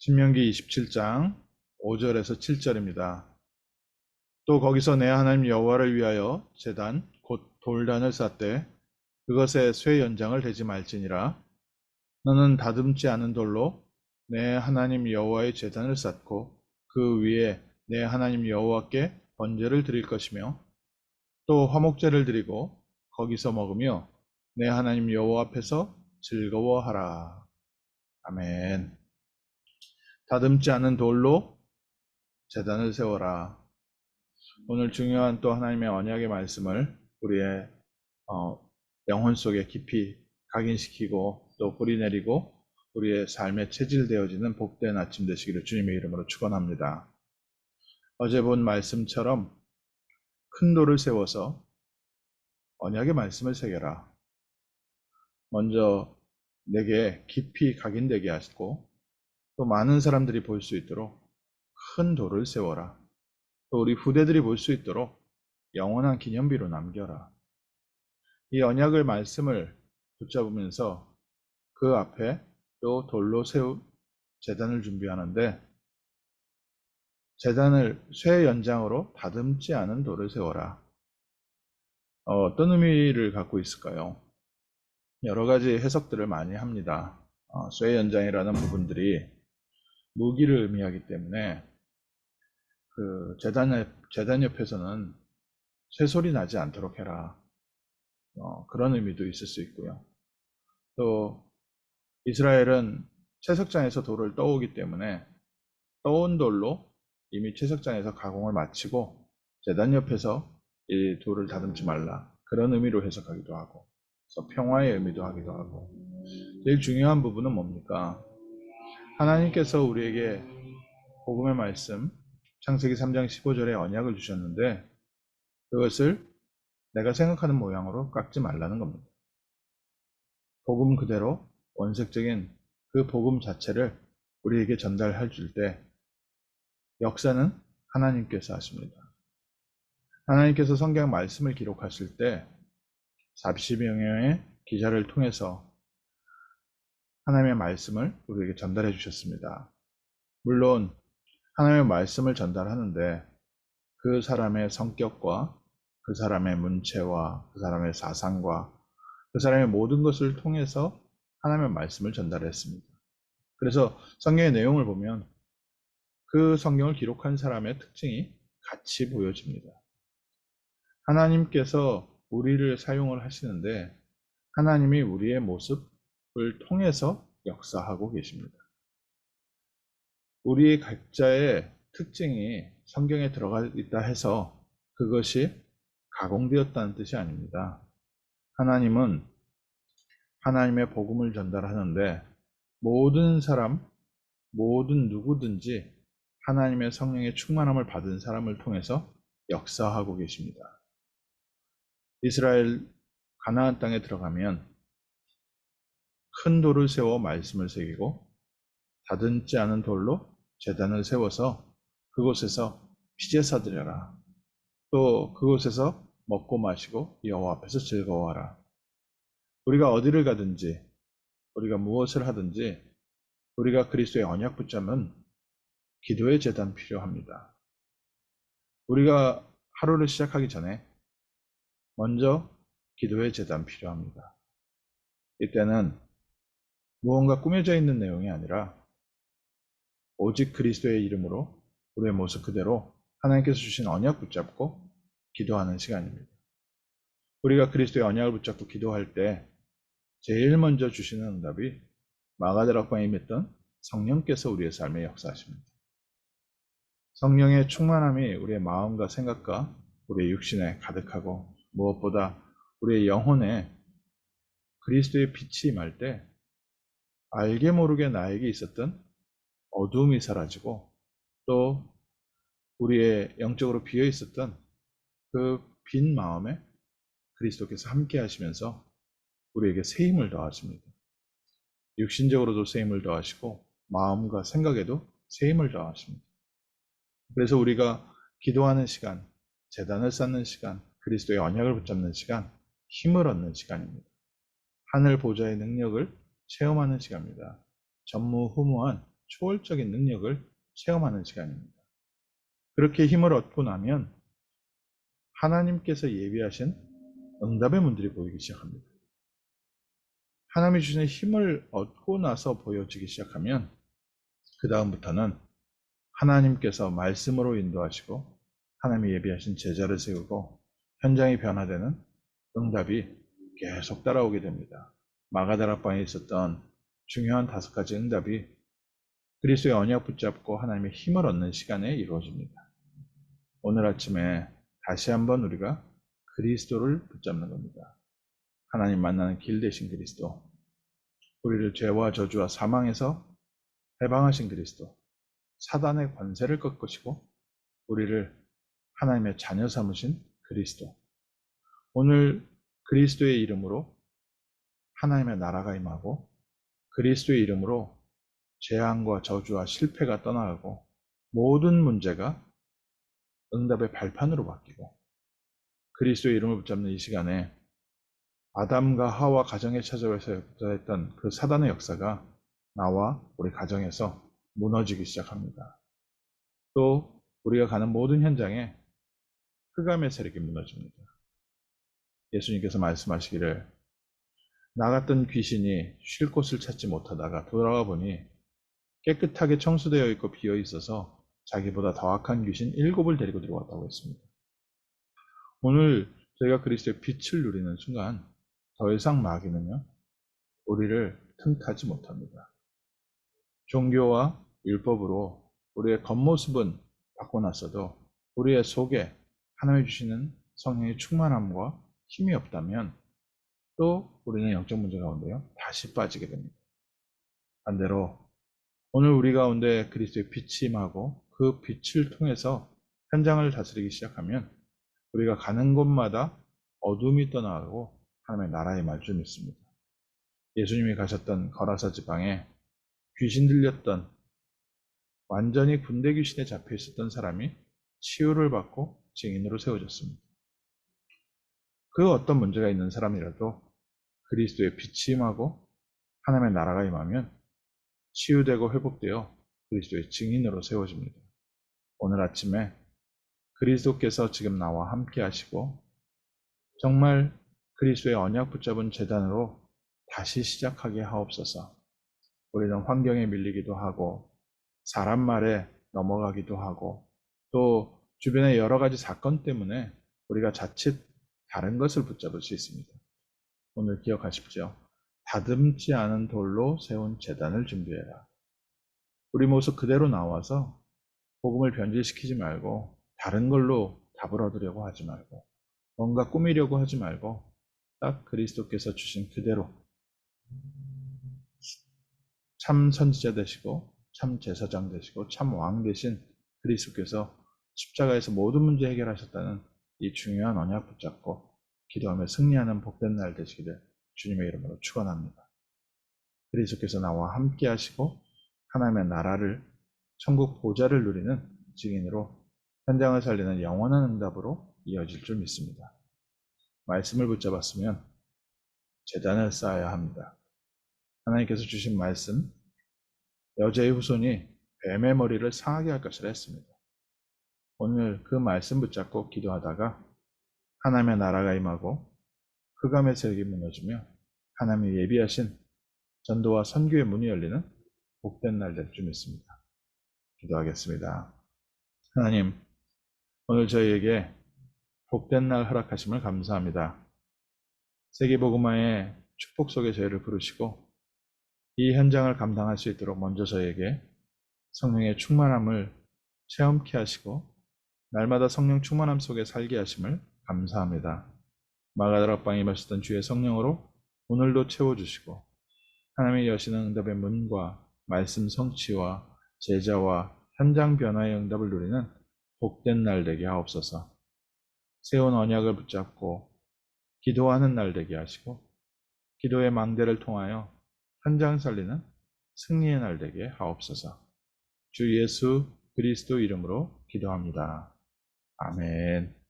신명기 27장 5절에서 7절입니다. 또 거기서 내 하나님 여호와를 위하여 제단 곧 돌단을 쌓되 그것에 쇠 연장을 대지 말지니라. 너는 다듬지 않은 돌로 내 하나님 여호와의 제단을 쌓고 그 위에 내 하나님 여호와께 번제를 드릴 것이며 또 화목제를 드리고 거기서 먹으며 내 하나님 여호와 앞에서 즐거워하라. 아멘. 다듬지 않은 돌로 제단을 세워라. 오늘 중요한 또 하나님의 언약의 말씀을 우리의 영혼 속에 깊이 각인시키고 또 뿌리내리고 우리의 삶에 체질되어지는 복된 아침 되시기를 주님의 이름으로 축원합니다. 어제 본 말씀처럼 큰 돌을 세워서 언약의 말씀을 새겨라. 먼저 내게 깊이 각인되게 하시고 또 많은 사람들이 볼 수 있도록 큰 돌을 세워라. 또 우리 후대들이 볼 수 있도록 영원한 기념비로 남겨라. 이 언약을 말씀을 붙잡으면서 그 앞에 또 돌로 세운 제단을 준비하는데 제단을 쇠 연장으로 다듬지 않은 돌을 세워라. 어떤 의미를 갖고 있을까요? 여러 가지 해석들을 많이 합니다. 쇠 연장이라는 부분들이 무기를 의미하기 때문에 그 제단 옆에서는 쇠소리 나지 않도록 해라. 그런 의미도 있을 수 있고요. 또 이스라엘은 채석장에서 돌을 떠오기 때문에 떠온 돌로 이미 채석장에서 가공을 마치고 제단 옆에서 이 돌을 다듬지 말라. 그런 의미로 해석하기도 하고 그래서 평화의 의미도 하기도 하고 제일 중요한 부분은 뭡니까? 하나님께서 우리에게 복음의 말씀 창세기 3장 15절에 언약을 주셨는데 그것을 내가 생각하는 모양으로 깎지 말라는 겁니다. 복음 그대로 원색적인 그 복음 자체를 우리에게 전달해 줄 때 역사는 하나님께서 하십니다. 하나님께서 성경 말씀을 기록하실 때 40여 명의 기자를 통해서 하나님의 말씀을 우리에게 전달해 주셨습니다. 물론 하나님의 말씀을 전달하는데 그 사람의 성격과 그 사람의 문체와 그 사람의 사상과 그 사람의 모든 것을 통해서 하나님의 말씀을 전달했습니다. 그래서 성경의 내용을 보면 그 성경을 기록한 사람의 특징이 같이 보여집니다. 하나님께서 우리를 사용을 하시는데 하나님이 우리의 모습을 통해서 역사하고 계십니다. 우리 각자의 특징이 성경에 들어가 있다 해서 그것이 가공되었다는 뜻이 아닙니다. 하나님은 하나님의 복음을 전달하는데 모든 사람, 모든 누구든지 하나님의 성령의 충만함을 받은 사람을 통해서 역사하고 계십니다. 이스라엘 가나안 땅에 들어가면 큰 돌을 세워 말씀을 새기고 다듬지 않은 돌로 제단을 세워서 그곳에서 피제사 드려라. 또 그곳에서 먹고 마시고 여호와 앞에서 즐거워하라. 우리가 어디를 가든지 우리가 무엇을 하든지 우리가 그리스도의 언약 붙잡으면 기도의 제단 필요합니다. 우리가 하루를 시작하기 전에 먼저 기도의 제단 필요합니다. 이때는 무언가 꾸며져 있는 내용이 아니라 오직 그리스도의 이름으로 우리의 모습 그대로 하나님께서 주신 언약 붙잡고 기도하는 시간입니다. 우리가 그리스도의 언약을 붙잡고 기도할 때 제일 먼저 주시는 응답이 마가다락방에 임했던 성령께서 우리의 삶에 역사하십니다. 성령의 충만함이 우리의 마음과 생각과 우리의 육신에 가득하고 무엇보다 우리의 영혼에 그리스도의 빛이 임할 때 알게 모르게 나에게 있었던 어두움이 사라지고 또 우리의 영적으로 비어 있었던 그 빈 마음에 그리스도께서 함께 하시면서 우리에게 새 힘을 더하십니다. 육신적으로도 새 힘을 더하시고 마음과 생각에도 새 힘을 더하십니다. 그래서 우리가 기도하는 시간, 제단을 쌓는 시간, 그리스도의 언약을 붙잡는 시간, 힘을 얻는 시간입니다. 하늘 보좌의 능력을 체험하는 시간입니다. 전무후무한 초월적인 능력을 체험하는 시간입니다. 그렇게 힘을 얻고 나면 하나님께서 예비하신 응답의 문들이 보이기 시작합니다. 하나님이 주신 힘을 얻고 나서 보여지기 시작하면 그 다음부터는 하나님께서 말씀으로 인도하시고 하나님이 예비하신 제자를 세우고 현장이 변화되는 응답이 계속 따라오게 됩니다. 마가다락방에 있었던 중요한 5가지 응답이 그리스도의 언약 붙잡고 하나님의 힘을 얻는 시간에 이루어집니다. 오늘 아침에 다시 한번 우리가 그리스도를 붙잡는 겁니다. 하나님 만나는 길 되신 그리스도, 우리를 죄와 저주와 사망에서 해방하신 그리스도, 사단의 권세를 꺾으시고 우리를 하나님의 자녀 삼으신 그리스도. 오늘 그리스도의 이름으로 하나님의 나라가 임하고 그리스도의 이름으로 재앙과 저주와 실패가 떠나가고 모든 문제가 응답의 발판으로 바뀌고 그리스도의 이름을 붙잡는 이 시간에 아담과 하와 가정에 찾아와서 역사했던 그 사단의 역사가 나와 우리 가정에서 무너지기 시작합니다. 또 우리가 가는 모든 현장에 흑암의 세력이 무너집니다. 예수님께서 말씀하시기를 나갔던 귀신이 쉴 곳을 찾지 못하다가 돌아와 보니 깨끗하게 청소되어 있고 비어 있어서 자기보다 더 악한 귀신 7을 데리고 들어왔다고 했습니다. 오늘 저희가 그리스도의 빛을 누리는 순간 더 이상 마귀는요, 우리를 틈타지 못합니다. 종교와 율법으로 우리의 겉모습은 바꿔놨어도 우리의 속에 하나님이 주시는 성령의 충만함과 힘이 없다면 또 우리는 영적 문제 가운데요, 다시 빠지게 됩니다. 반대로 오늘 우리 가운데 그리스도의 빛이 임하고 그 빛을 통해서 현장을 다스리기 시작하면 우리가 가는 곳마다 어둠이 떠나가고 하나님의 나라에 임할 줄 믿습니다. 예수님이 가셨던 거라사 지방에 귀신 들렸던 완전히 군대 귀신에 잡혀 있었던 사람이 치유를 받고 증인으로 세워졌습니다. 그 어떤 문제가 있는 사람이라도 그리스도의 빛이 임하고 하나님의 나라가 임하면 치유되고 회복되어 그리스도의 증인으로 세워집니다. 오늘 아침에 그리스도께서 지금 나와 함께 하시고 정말 그리스도의 언약 붙잡은 재단으로 다시 시작하게 하옵소서. 우리는 환경에 밀리기도 하고 사람 말에 넘어가기도 하고 또 주변의 여러 가지 사건 때문에 우리가 자칫 다른 것을 붙잡을 수 있습니다. 오늘 기억하십시오. 다듬지 않은 돌로 세운 제단을 준비해라. 우리 모습 그대로 나와서 복음을 변질시키지 말고 다른 걸로 답을 얻으려고 하지 말고 뭔가 꾸미려고 하지 말고 딱 그리스도께서 주신 그대로 참 선지자 되시고 참 제사장 되시고 참 왕 되신 그리스도께서 십자가에서 모든 문제 해결하셨다는 이 중요한 언약 붙잡고 기도하며 승리하는 복된 날 되시기를 주님의 이름으로 축원합니다. 그리스도께서 나와 함께 하시고 하나님의 나라를 천국 보좌를 누리는 증인으로 현장을 살리는 영원한 응답으로 이어질 줄 믿습니다. 말씀을 붙잡았으면 제단을 쌓아야 합니다. 하나님께서 주신 말씀, 여자의 후손이 뱀의 머리를 상하게 할 것이라 했습니다. 오늘 그 말씀 붙잡고 기도하다가 하나님의 나라가 임하고 흑암의 세력이 무너지며 하나님이 예비하신 전도와 선교의 문이 열리는 복된 날 될 줄 믿습니다. 기도하겠습니다. 하나님, 오늘 저희에게 복된 날 허락하심을 감사합니다. 세계복음화의 축복 속에 저희를 부르시고 이 현장을 감당할 수 있도록 먼저 저희에게 성령의 충만함을 체험케 하시고 날마다 성령 충만함 속에 살게 하심을 감사합니다. 마가다락방에 임하셨던 주의 성령으로 오늘도 채워주시고 하나님의 여시는 응답의 문과 말씀 성취와 제자와 현장 변화의 응답을 누리는 복된 날 되게 하옵소서. 세운 언약을 붙잡고 기도하는 날 되게 하시고 기도의 망대를 통하여 현장 살리는 승리의 날 되게 하옵소서. 주 예수 그리스도 이름으로 기도합니다. 아멘.